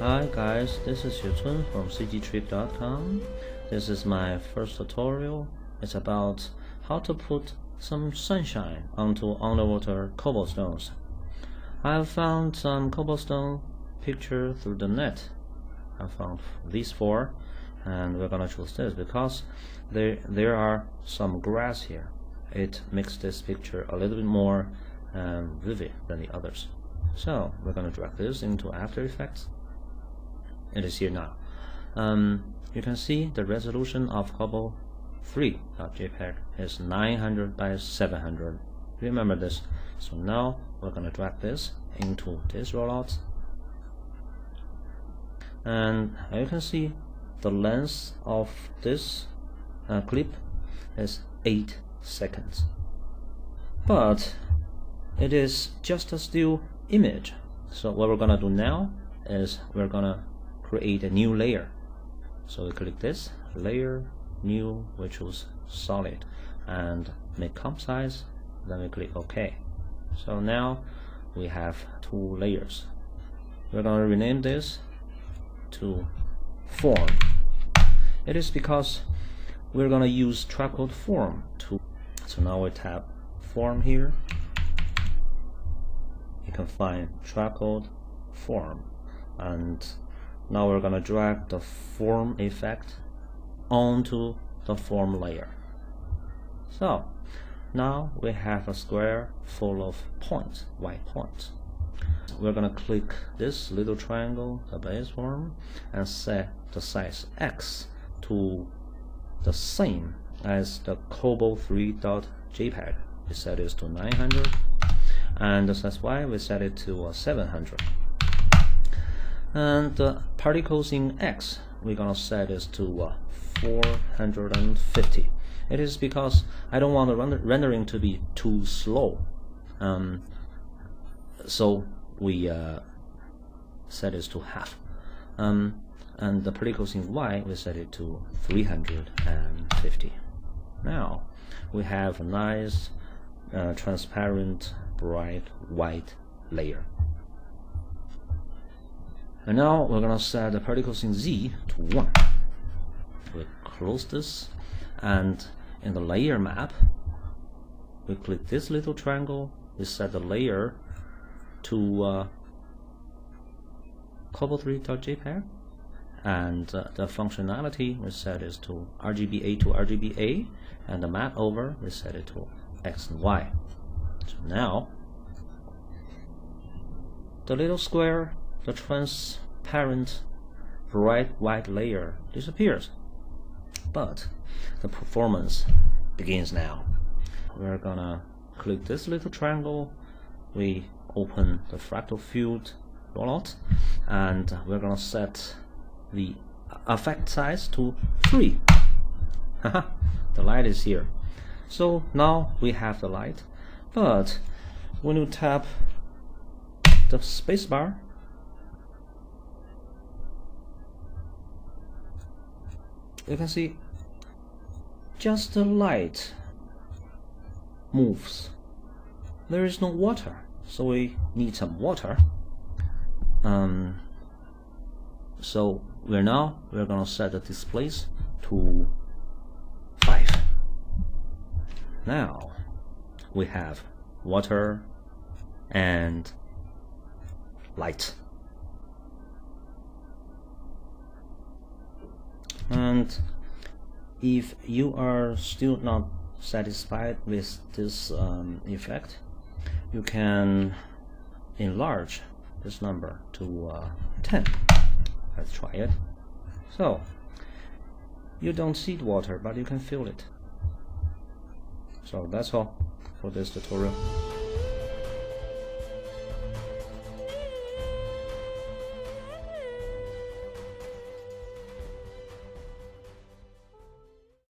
Hi guys, this is Xuechun from cgtrip.com. This is my first tutorial. It's about how to put some sunshine onto underwater cobblestones. I have found some cobblestone picture through the net. I found these four, and we're gonna choose this because there are some grass here. It makes this picture a little bit more vivid than the others. So we're gonna drag this into After Effects. It is here now. You can see the resolution of cobble3.jpg is 900 by 700. Remember this. So now we're going to drag this into this rollout, and you can see the length of this clip is 8 seconds, but it is just a still image. So what we're going to do now is we're going to create a new layer. So we click this layer, new, we choose solid and make comp size, then we click OK. So now we have two layers. We're going to rename this to form. It is because we're going to use Trapcode form to. So now we tap form here. You can find Trapcode form, and now we're going to drag the form effect onto the form layer. So now we have a square full of points, white points. We're going to click this little triangle, the base form, and set the size X to the same as the cobble3.jpg. We set it to 900, and the size Y we set it to 700. And the particles in X we're gonna set this to 450. It is because I don't want the rendering to be too slow, so we set this to half. And the particles in Y we set it to 350. Now we have a nice transparent bright white layer. And now we're gonna set the particles in Z to 1. We close this, and in the layer map, we click this little triangle. We set the layer to cobble3.jpg, and the functionality we set is to RGBA to RGBA, and the map over we set it to X and Y. So now the little square, the transparent bright white layer disappears, but the performance begins now. We're gonna click this little triangle, we open the fractal field rollout, and we're gonna set the effect size to 3. The light is here. So now we have the light, but when you tap the spacebar, you can see just the light moves. There is no water, so we need some water. So we're gonna set the displays to 5. Now we have water and light. And if you are still not satisfied with this effect, you can enlarge this number to 10. Let's try it. So you don't see the water, but you can feel it. So that's all for this tutorial.